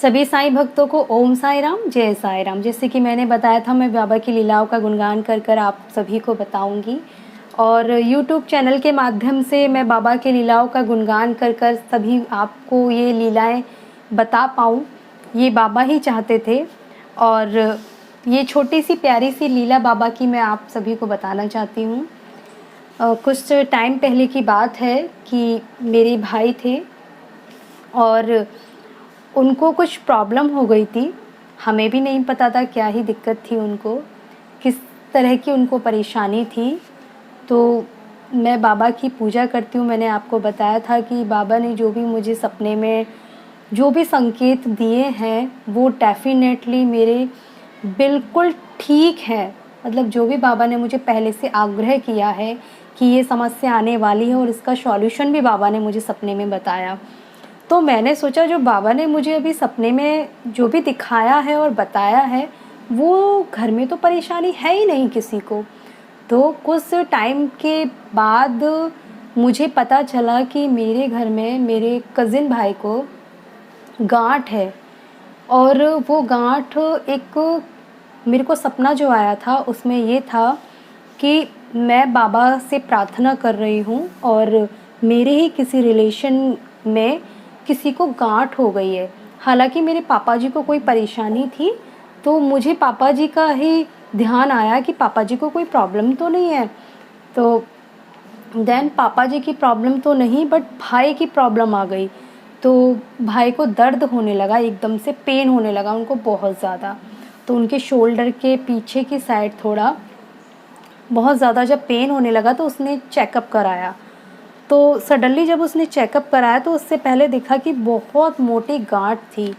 सभी साईं भक्तों को ओम साई राम, जय साई राम। जैसे कि मैंने बताया था, मैं बाबा की लीलाओं का गुणगान कर कर आप सभी को बताऊंगी और YouTube चैनल के माध्यम से मैं बाबा की लीलाओं का गुणगान कर कर सभी आपको ये लीलाएं बता पाऊँ, ये बाबा ही चाहते थे। और ये छोटी सी प्यारी सी लीला बाबा की मैं आप सभी को बताना चाहती हूँ। कुछ टाइम पहले की बात है कि मेरे भाई थे और उनको कुछ प्रॉब्लम हो गई थी। हमें भी नहीं पता था क्या ही दिक्कत थी उनको, किस तरह की उनको परेशानी थी। तो मैं बाबा की पूजा करती हूँ। मैंने आपको बताया था कि बाबा ने जो भी मुझे सपने में जो भी संकेत दिए हैं वो डेफिनेटली मेरे बिल्कुल ठीक है। मतलब जो भी बाबा ने मुझे पहले से आग्रह किया है कि ये समस्या आने वाली है और इसका सॉल्यूशन भी बाबा ने मुझे सपने में बताया। तो मैंने सोचा जो बाबा ने मुझे अभी सपने में जो भी दिखाया है और बताया है वो घर में तो परेशानी है ही नहीं किसी को। तो कुछ टाइम के बाद मुझे पता चला कि मेरे घर में मेरे कज़िन भाई को गांठ है और वो गांठ एक मेरे को सपना जो आया था उसमें ये था कि मैं बाबा से प्रार्थना कर रही हूँ और मेरे ही किसी रिलेशन में किसी को गांठ हो गई है। हालांकि मेरे पापा जी को कोई परेशानी थी, तो मुझे पापा जी का ही ध्यान आया कि पापा जी को कोई प्रॉब्लम तो नहीं है। तो देन पापा जी की प्रॉब्लम तो नहीं बट भाई की प्रॉब्लम आ गई। तो भाई को दर्द होने लगा, एकदम से पेन होने लगा उनको बहुत ज़्यादा। तो उनके शोल्डर के पीछे की साइड थोड़ा बहुत ज़्यादा जब पेन होने लगा तो उसने चेकअप कराया। तो सडनली जब उसने चेकअप कराया तो उससे पहले देखा कि बहुत मोटी गांठ थी।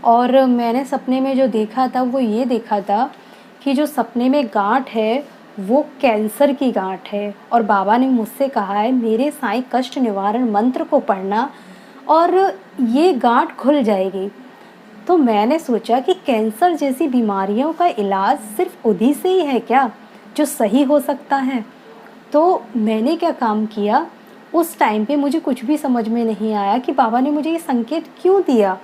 और मैंने सपने में जो देखा था वो ये देखा था कि जो सपने में गांठ है वो कैंसर की गांठ है। और बाबा ने मुझसे कहा है मेरे साईं कष्ट निवारण मंत्र को पढ़ना और ये गांठ खुल जाएगी। तो मैंने सोचा कि कैंसर जैसी बीमारियों का इलाज सिर्फ उन्हीं से ही है क्या जो सही हो सकता है। तो मैंने क्या काम किया, उस टाइम पे मुझे कुछ भी समझ में नहीं आया कि बाबा ने मुझे ये संकेत क्यों दिया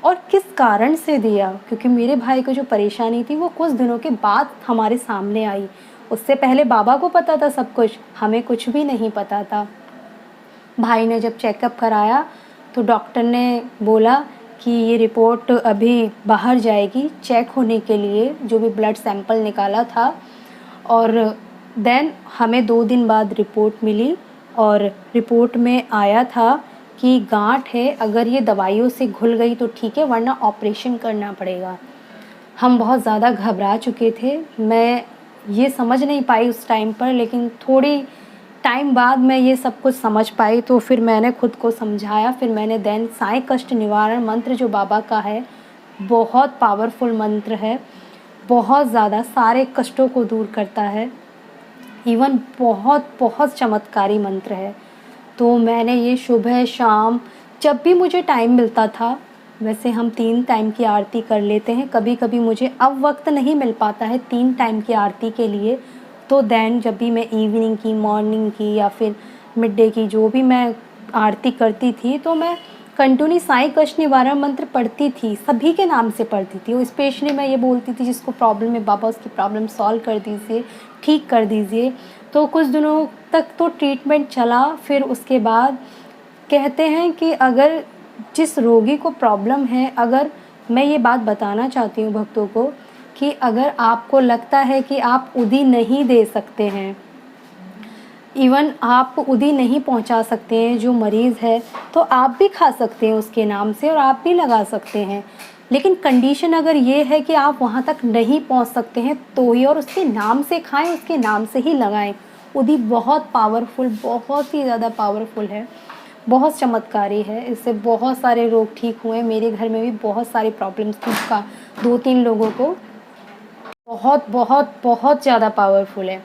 और किस कारण से दिया। क्योंकि मेरे भाई को जो परेशानी थी वो कुछ दिनों के बाद हमारे सामने आई। उससे पहले बाबा को पता था सब कुछ, हमें कुछ भी नहीं पता था। भाई ने जब चेकअप कराया तो डॉक्टर ने बोला कि ये रिपोर्ट अभी बाहर जाएगी चेक होने के लिए, जो भी ब्लड सैंपल निकाला था। और देन हमें 2 दिन बाद रिपोर्ट मिली और रिपोर्ट में आया था कि गांठ है, अगर ये दवाइयों से घुल गई तो ठीक है वरना ऑपरेशन करना पड़ेगा। हम बहुत ज़्यादा घबरा चुके थे। मैं ये समझ नहीं पाई उस टाइम पर, लेकिन थोड़ी टाइम बाद मैं ये सब कुछ समझ पाई। तो फिर मैंने खुद को समझाया। फिर मैंने देन साईं कष्ट निवारण मंत्र जो बाबा का है बहुत पावरफुल मंत्र है, बहुत ज़्यादा सारे कष्टों को दूर करता है, इवन बहुत बहुत चमत्कारी मंत्र है। तो मैंने ये सुबह शाम जब भी मुझे टाइम मिलता था, वैसे हम 3 टाइम की आरती कर लेते हैं, कभी कभी मुझे अब वक्त नहीं मिल पाता है 3 टाइम की आरती के लिए। तो देन जब भी मैं इवनिंग की, मॉर्निंग की या फिर मिड डे की जो भी मैं आरती करती थी तो मैं कंटिन्यू साईं कष्ट निवारण मंत्र पढ़ती थी, सभी के नाम से पढ़ती थी। और स्पेशली मैं ये बोलती थी जिसको प्रॉब्लम है बाबा उसकी प्रॉब्लम सॉल्व कर दीजिए, ठीक कर दीजिए। तो कुछ दिनों तक तो ट्रीटमेंट चला। फिर उसके बाद कहते हैं कि अगर जिस रोगी को प्रॉब्लम है, अगर मैं ये बात बताना चाहती हूँ भक्तों को कि अगर आपको लगता है कि आप उदी नहीं दे सकते हैं, इवन आप उदी नहीं पहुंचा सकते हैं जो मरीज़ है, तो आप भी खा सकते हैं उसके नाम से और आप भी लगा सकते हैं। लेकिन कंडीशन अगर ये है कि आप वहाँ तक नहीं पहुँच सकते हैं तो ही, और उसके नाम से खाएं, उसके नाम से ही लगाएं। उदी बहुत पावरफुल, बहुत ही ज़्यादा पावरफुल है, बहुत चमत्कारी है। इससे बहुत सारे रोग ठीक हुए। मेरे घर में भी बहुत सारी प्रॉब्लम्स थी, का 2-3 लोगों को बहुत बहुत बहुत ज़्यादा पावरफुल है।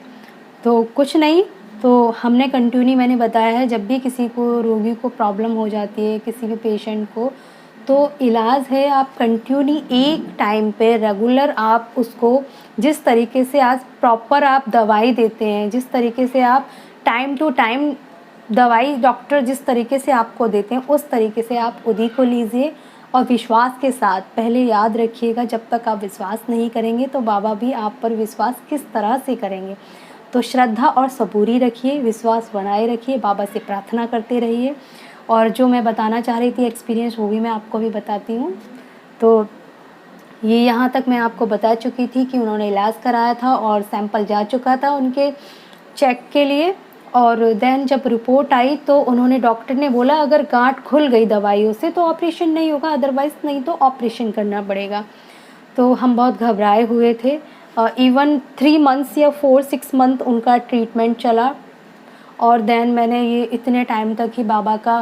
तो कुछ नहीं, तो हमने कंटिन्यू, मैंने बताया है जब भी किसी को रोगी को प्रॉब्लम हो जाती है, किसी भी पेशेंट को, तो इलाज है आप कंटिन्यू एक टाइम पे रेगुलर आप उसको जिस तरीके से आज प्रॉपर आप दवाई देते हैं, जिस तरीके से आप टाइम टू टाइम दवाई डॉक्टर जिस तरीके से आपको देते हैं उस तरीके से आप उदी को लीजिए और विश्वास के साथ। पहले याद रखिएगा, जब तक आप विश्वास नहीं करेंगे तो बाबा भी आप पर विश्वास किस तरह से करेंगे। तो श्रद्धा और सबूरी रखिए, विश्वास बनाए रखिए, बाबा से प्रार्थना करते रहिए। और जो मैं बताना चाह रही थी एक्सपीरियंस, वो भी मैं आपको भी बताती हूँ। तो ये यहाँ तक मैं आपको बता चुकी थी कि उन्होंने इलाज कराया था और सैंपल जा चुका था उनके चेक के लिए। और देन जब रिपोर्ट आई तो उन्होंने, डॉक्टर ने बोला अगर गांठ खुल गई दवाइयों से तो ऑपरेशन नहीं होगा, अदरवाइज़ नहीं तो ऑपरेशन करना पड़ेगा। तो हम बहुत घबराए हुए थे। इवन 3 मंथ्स या 4-6 मंथ उनका ट्रीटमेंट चला। और देन मैंने ये इतने टाइम तक ही बाबा का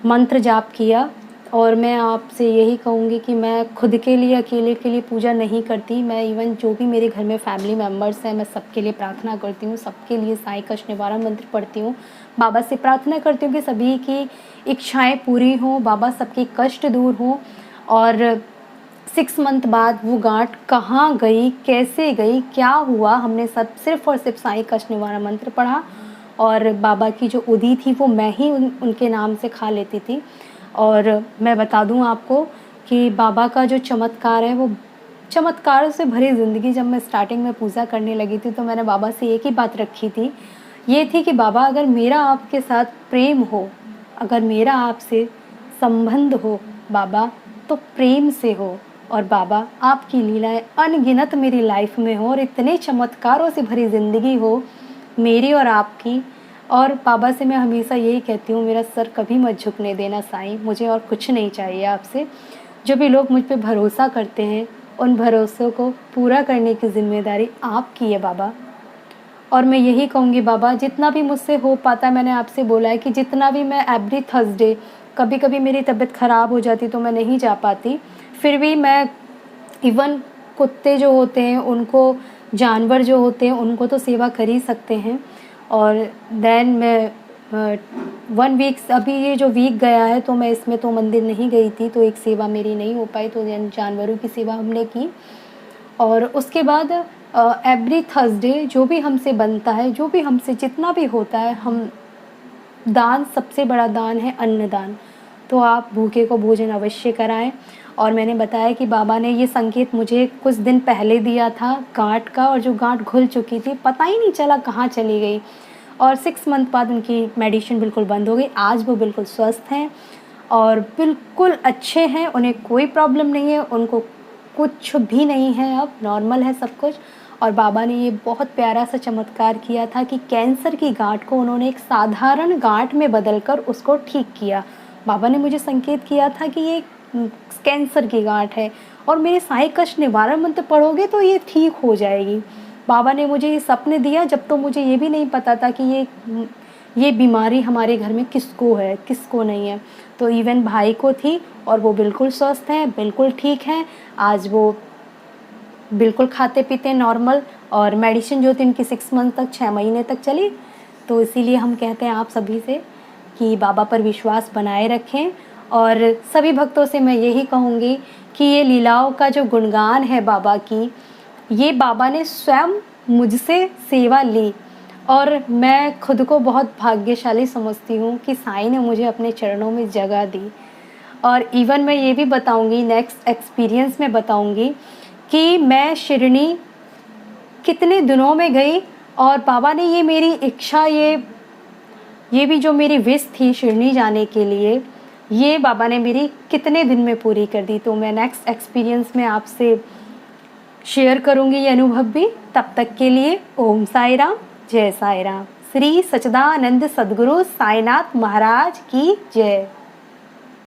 मंत्र जाप किया। और मैं आपसे यही कहूँगी कि मैं खुद के लिए, अकेले के लिए पूजा नहीं करती। मैं इवन जो भी मेरे घर में फैमिली मेम्बर्स हैं, मैं सबके लिए प्रार्थना करती हूँ, सबके लिए साईं कष्ट निवारण मंत्र पढ़ती हूँ। बाबा से प्रार्थना करती हूँ कि सभी की इच्छाएं पूरी हों, बाबा सबके कष्ट दूर हों। और 6 मंथ बाद वो गांठ कहाँ गई, कैसे गई, क्या हुआ, हमने सब सिर्फ़ और सिर्फ साईं कष्ट निवारण मंत्र पढ़ा। और बाबा की जो उदी थी वो मैं ही उनके नाम से खा लेती थी। और मैं बता दूं आपको कि बाबा का जो चमत्कार है, वो चमत्कारों से भरी ज़िंदगी। जब मैं स्टार्टिंग में पूजा करने लगी थी तो मैंने बाबा से एक ही बात रखी थी, ये थी कि बाबा अगर मेरा आपके साथ प्रेम हो, अगर मेरा आपसे संबंध हो बाबा, तो प्रेम से हो। और बाबा आपकी लीलाएं अनगिनत मेरी लाइफ में हो और इतने चमत्कारों से भरी ज़िंदगी हो मेरी और आपकी। और बाबा से मैं हमेशा यही कहती हूँ, मेरा सर कभी मत झुकने देना साईं, मुझे और कुछ नहीं चाहिए आपसे। जो भी लोग मुझ पे भरोसा करते हैं, उन भरोसों को पूरा करने की ज़िम्मेदारी आपकी है बाबा। और मैं यही कहूँगी बाबा, जितना भी मुझसे हो पाता, मैंने आपसे बोला है कि जितना भी मैं एवरी थर्सडे, कभी कभी मेरी तबीयत ख़राब हो जाती तो मैं नहीं जा पाती, फिर भी मैं इवन कुत्ते जो होते हैं उनको, जानवर जो होते हैं उनको तो सेवा कर ही सकते हैं। और देन मैं 1 वीक, अभी ये जो वीक गया है तो मैं इसमें तो मंदिर नहीं गई थी, तो एक सेवा मेरी नहीं हो पाई, तो जानवरों की सेवा हमने की। और उसके बाद एवरी थर्सडे जो भी हमसे बनता है, जो भी हमसे जितना भी होता है, हम दान, सबसे बड़ा दान है अन्नदान। तो आप भूखे को भोजन अवश्य कराएं। और मैंने बताया कि बाबा ने ये संकेत मुझे कुछ दिन पहले दिया था गांठ का, और जो गांठ घुल चुकी थी पता ही नहीं चला कहाँ चली गई। और 6 मंथ बाद उनकी मेडिसिन बिल्कुल बंद हो गई। आज वो बिल्कुल स्वस्थ हैं और बिल्कुल अच्छे हैं, उन्हें कोई प्रॉब्लम नहीं है, उनको कुछ भी नहीं है, अब नॉर्मल है सब कुछ। और बाबा ने ये बहुत प्यारा सा चमत्कार किया था कि कैंसर की गांठ को उन्होंने एक साधारण गांठ में बदलकर उसको ठीक किया। बाबा ने मुझे संकेत किया था कि ये कैंसर की गांठ है और मेरे साईं कष्ट निवारण मंत्र पढ़ोगे तो ये ठीक हो जाएगी। बाबा ने मुझे ये सपने दिया जब तो मुझे ये भी नहीं पता था कि ये बीमारी हमारे घर में किसको है, किसको नहीं है। तो इवन भाई को थी और वो बिल्कुल स्वस्थ हैं, बिल्कुल ठीक हैं। आज वो बिल्कुल खाते पीते नॉर्मल, और मेडिसिन जो थी उनकी 6 मंथ तक, 6 महीने तक चली। तो इसीलिए हम कहते हैं आप सभी से कि बाबा पर विश्वास बनाए रखें। और सभी भक्तों से मैं यही कहूँगी कि ये लीलाओं का जो गुणगान है बाबा की, ये बाबा ने स्वयं मुझसे सेवा ली और मैं खुद को बहुत भाग्यशाली समझती हूँ कि साईं ने मुझे अपने चरणों में जगह दी। और इवन मैं ये भी बताऊँगी, नेक्स्ट एक्सपीरियंस में बताऊँगी कि मैं शिरडी कितने दिनों में गई और बाबा ने ये मेरी इच्छा, ये भी जो मेरी विश थी शिरडी जाने के लिए, ये बाबा ने मेरी कितने दिन में पूरी कर दी। तो मैं नेक्स्ट एक्सपीरियंस में आपसे शेयर करूंगी ये अनुभव भी। तब तक के लिए ओम साई राम, जय साई राम। श्री सच्चिदानंद सद्गुरु साईनाथ महाराज की जय।